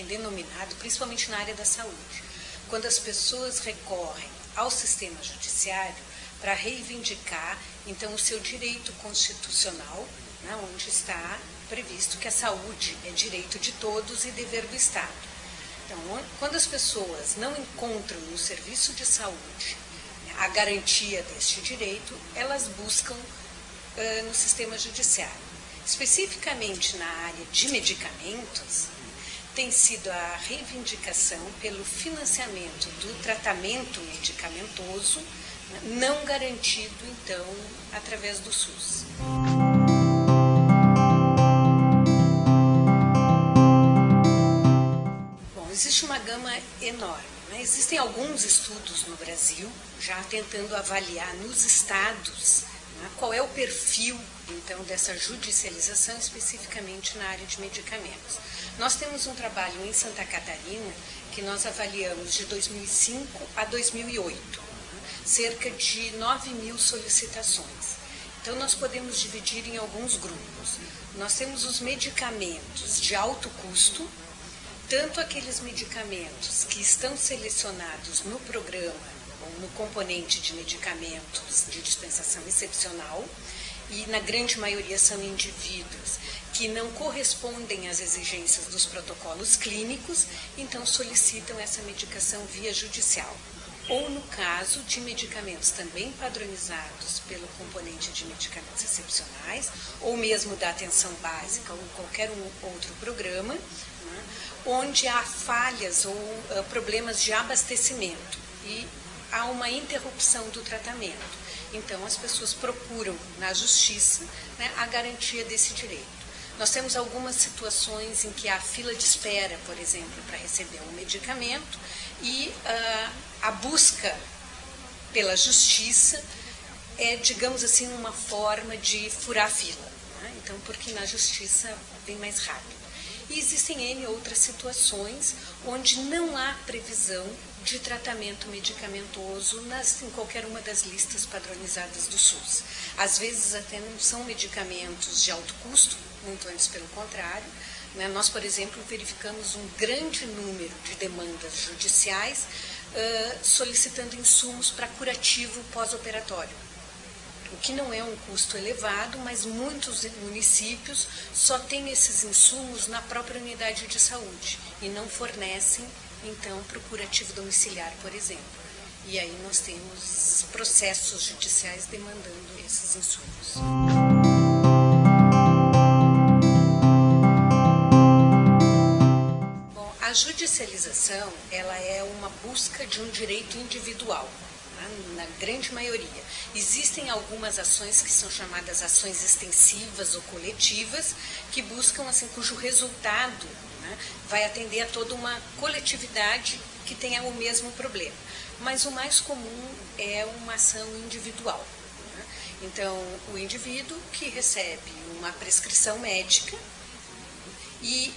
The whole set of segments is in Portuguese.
denominado, principalmente na área da saúde, quando as pessoas recorrem ao sistema judiciário para reivindicar, então, o seu direito constitucional, né, onde está previsto que a saúde é direito de todos e dever do Estado. Então, quando as pessoas não encontram no serviço de saúde a garantia deste direito, elas buscam no sistema judiciário. Especificamente na área de medicamentos, tem sido a reivindicação pelo financiamento do tratamento medicamentoso não garantido, então, através do SUS. Bom, existe uma gama enorme, né? Existem alguns estudos no Brasil já tentando avaliar nos estados, né, qual é o perfil, então, dessa judicialização especificamente na área de medicamentos. Nós temos um trabalho em Santa Catarina que nós avaliamos de 2005 a 2008, cerca de 9.000 solicitações. Então, nós podemos dividir em alguns grupos. Nós temos os medicamentos de alto custo, tanto aqueles medicamentos que estão selecionados no programa ou no componente de medicamentos de dispensação excepcional, e na grande maioria são indivíduos que não correspondem às exigências dos protocolos clínicos, então solicitam essa medicação via judicial. Ou no caso de medicamentos também padronizados pelo componente de medicamentos excepcionais, ou mesmo da atenção básica ou qualquer outro programa, né, onde há falhas ou problemas de abastecimento e há uma interrupção do tratamento. Então, as pessoas procuram na justiça, né, a garantia desse direito. Nós temos algumas situações em que há fila de espera, por exemplo, para receber um medicamento e a busca pela justiça é, digamos assim, uma forma de furar a fila, né? Então, porque na justiça é bem mais rápido. E existem N outras situações onde não há previsão de tratamento medicamentoso em qualquer uma das listas padronizadas do SUS. Às vezes até não são medicamentos de alto custo, muito antes pelo contrário. Né? Nós, por exemplo, verificamos um grande número de demandas judiciais solicitando insumos para curativo pós-operatório. O que não é um custo elevado, mas muitos municípios só têm esses insumos na própria unidade de saúde e não fornecem, então, para o curativo domiciliar, por exemplo. E aí nós temos processos judiciais demandando esses insumos. Bom, a judicialização, ela é uma busca de um direito individual. Na grande maioria. Existem algumas ações que são chamadas ações extensivas ou coletivas, que buscam, assim, cujo resultado, né, vai atender a toda uma coletividade que tenha o mesmo problema. Mas o mais comum é uma ação individual. Né? Então, o indivíduo que recebe uma prescrição médica e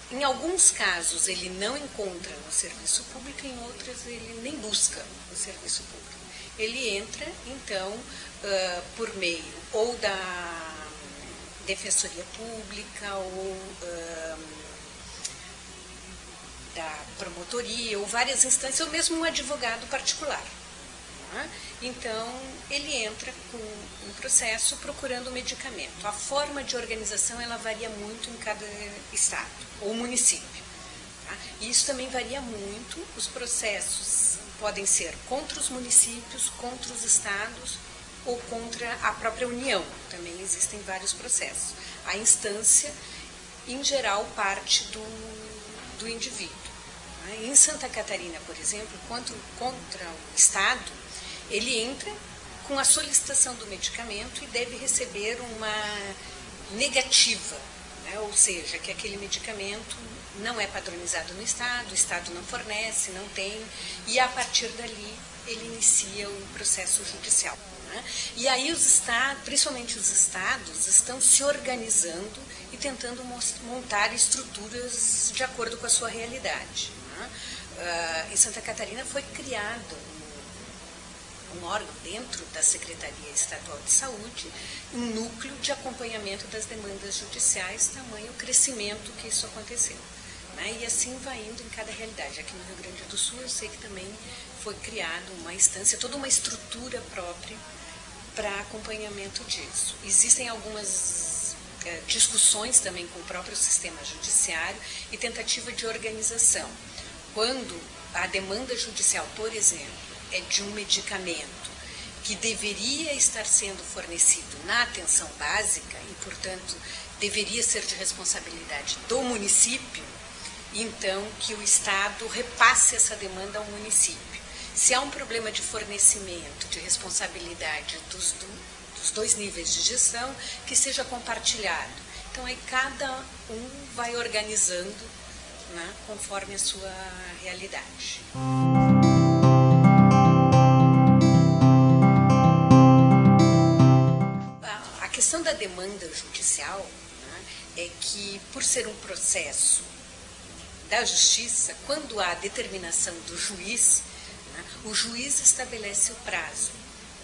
em alguns casos ele não encontra no serviço público, em outras ele nem busca o serviço público. Ele entra, então, por meio ou da Defensoria Pública ou da promotoria ou várias instâncias, ou mesmo um advogado particular. Né? Então, ele entra com um processo procurando o medicamento. A forma de organização ela varia muito em cada estado ou município. Tá? E isso também varia muito. Os processos podem ser contra os municípios, contra os estados ou contra a própria União. Também existem vários processos. A instância, em geral, parte do indivíduo. Né? Em Santa Catarina, por exemplo, contra o estado, ele entra com a solicitação do medicamento e deve receber uma negativa, né? Ou seja, que aquele medicamento não é padronizado no Estado, o Estado não fornece, não tem, e a partir dali ele inicia o processo judicial. Né? E aí os estados, principalmente os estados, estão se organizando e tentando montar estruturas de acordo com a sua realidade. Né? Em Santa Catarina foi criado um órgão dentro da Secretaria Estadual de Saúde, um núcleo de acompanhamento das demandas judiciais, tamanho o crescimento que isso aconteceu. né? E assim vai indo em cada realidade. Aqui no Rio Grande do Sul eu sei que também foi criada uma instância, toda uma estrutura própria para acompanhamento disso. Existem algumas discussões também com o próprio sistema judiciário e tentativa de organização. Quando a demanda judicial, por exemplo, é de um medicamento que deveria estar sendo fornecido na atenção básica e, portanto, deveria ser de responsabilidade do município, então que o Estado repasse essa demanda ao município. Se há um problema de fornecimento, de responsabilidade dos dois níveis de gestão, que seja compartilhado. Então aí cada um vai organizando, né, conforme a sua realidade. A questão da demanda judicial, né, é que, por ser um processo da justiça, quando há determinação do juiz, né, o juiz estabelece o prazo.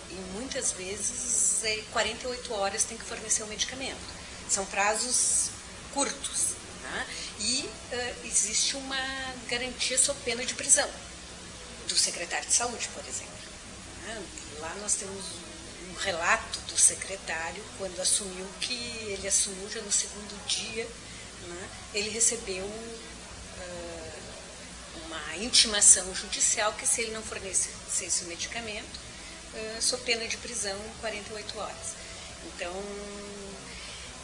E muitas vezes 48 horas tem que fornecer o medicamento. São prazos curtos, né? E existe uma garantia sob pena de prisão do secretário de saúde, por exemplo. Né? Lá nós temos um relato do secretário quando assumiu, que ele assumiu já no segundo dia, né? Ele recebeu uma intimação judicial que se ele não fornecesse o medicamento, sob pena de prisão em 48 horas. Então,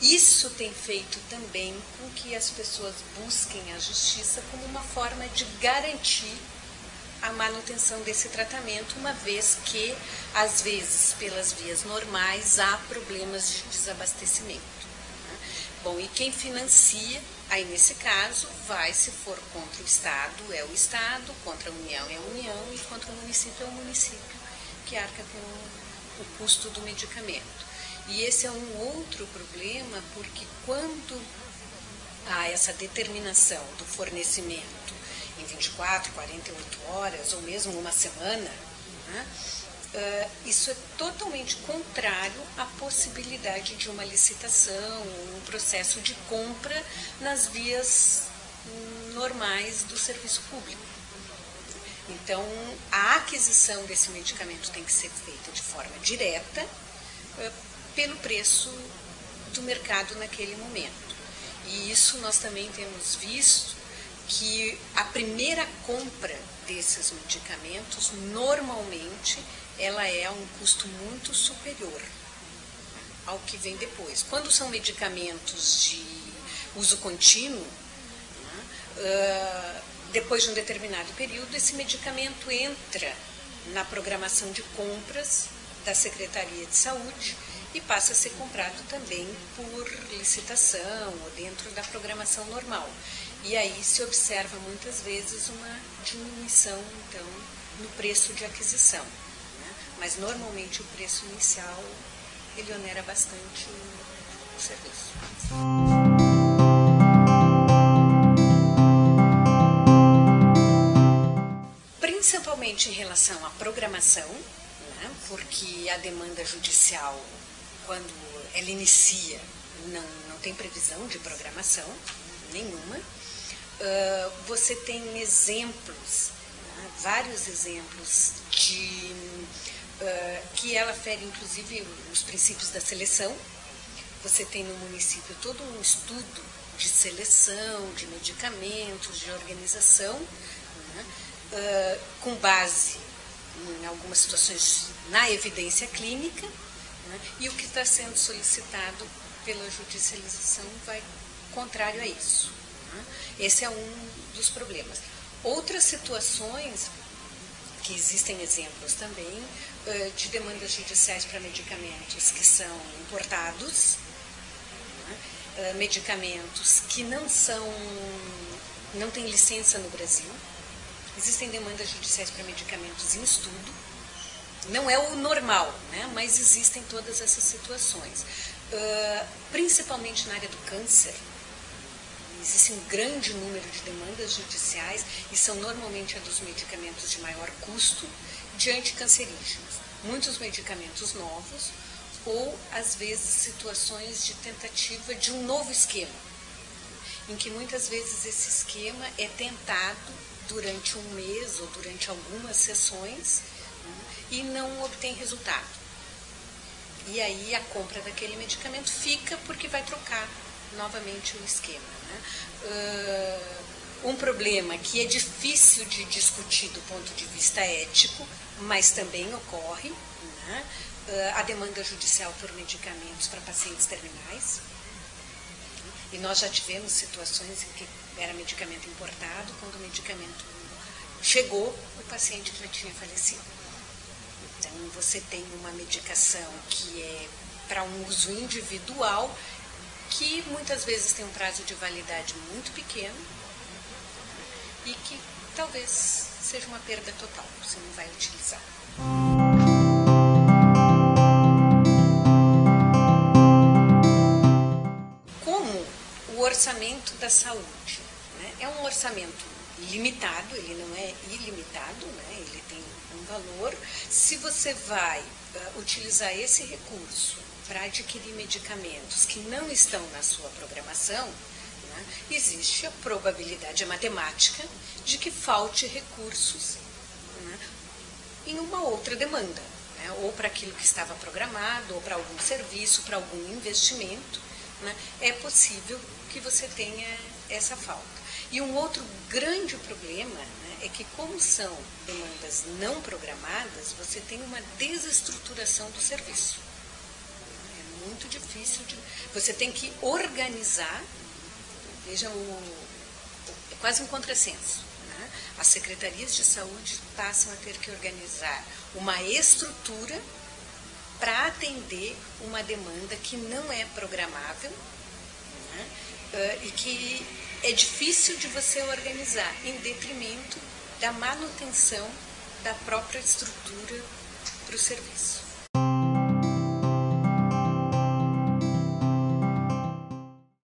isso tem feito também com que as pessoas busquem a justiça como uma forma de garantir a manutenção desse tratamento, uma vez que, às vezes, pelas vias normais, há problemas de desabastecimento. Bom, e quem financia, aí nesse caso, vai, se for contra o Estado, é o Estado, contra a União é a União, e contra o município é o município, que arca com o custo do medicamento. E esse é um outro problema, porque quando há essa determinação do fornecimento em 24, 48 horas, ou mesmo uma semana, né, isso é totalmente contrário à possibilidade de uma licitação, um processo de compra nas vias normais do serviço público. Então, a aquisição desse medicamento tem que ser feita de forma direta, pelo preço do mercado naquele momento. E isso nós também temos visto, que a primeira compra desses medicamentos, normalmente, ela é a um custo muito superior ao que vem depois. Quando são medicamentos de uso contínuo, né, depois de um determinado período, esse medicamento entra na programação de compras da Secretaria de Saúde e passa a ser comprado também por licitação ou dentro da programação normal. E aí se observa muitas vezes uma diminuição, então, no preço de aquisição, né? Mas normalmente o preço inicial, ele onera bastante o serviço. Principalmente em relação à programação, né? Porque a demanda judicial, quando ela inicia, não tem previsão de programação nenhuma. Você tem exemplos, né, vários exemplos que ela fere inclusive os princípios da seleção. Você tem no município todo um estudo de seleção, de medicamentos, de organização, né, com base em algumas situações na evidência clínica, né, e o que está sendo solicitado pela judicialização vai contrário a isso. Esse é um dos problemas. Outras situações, que existem exemplos também, de demandas judiciais para medicamentos que são importados, né? Medicamentos que não têm licença no Brasil. Existem demandas judiciais para medicamentos em estudo. Não é o normal, né? Mas existem todas essas situações. Principalmente na área do câncer, existe um grande número de demandas judiciais e são normalmente a dos medicamentos de maior custo de anticancerígenos. Muitos medicamentos novos ou, às vezes, situações de tentativa de um novo esquema. em que muitas vezes esse esquema é tentado durante um mês ou durante algumas sessões, né, e não obtém resultado. E aí a compra daquele medicamento fica porque vai trocar novamente o esquema, né? Um problema que é difícil de discutir do ponto de vista ético, mas também ocorre, né? A demanda judicial por medicamentos para pacientes terminais. E nós já tivemos situações em que era medicamento importado, quando o medicamento chegou, o paciente já tinha falecido. Então, você tem uma medicação que é para um uso individual, que muitas vezes tem um prazo de validade muito pequeno e que talvez seja uma perda total, você não vai utilizar. Como o orçamento da saúde, né, é um orçamento limitado, ele não é ilimitado, né, ele tem um valor. Se você vai utilizar esse recurso para adquirir medicamentos que não estão na sua programação, né, existe a probabilidade, a matemática, de que falte recursos, né, em uma outra demanda, né, ou para aquilo que estava programado, ou para algum serviço, para algum investimento, né, é possível que você tenha essa falta. E um outro grande problema, né, é que, como são demandas não programadas, você tem uma desestruturação do serviço. É muito difícil você tem que organizar, veja, é quase um contrassenso, né? As secretarias de saúde passam a ter que organizar uma estrutura para atender uma demanda que não é programável, né? E que é difícil de você organizar, em detrimento da manutenção da própria estrutura para o serviço.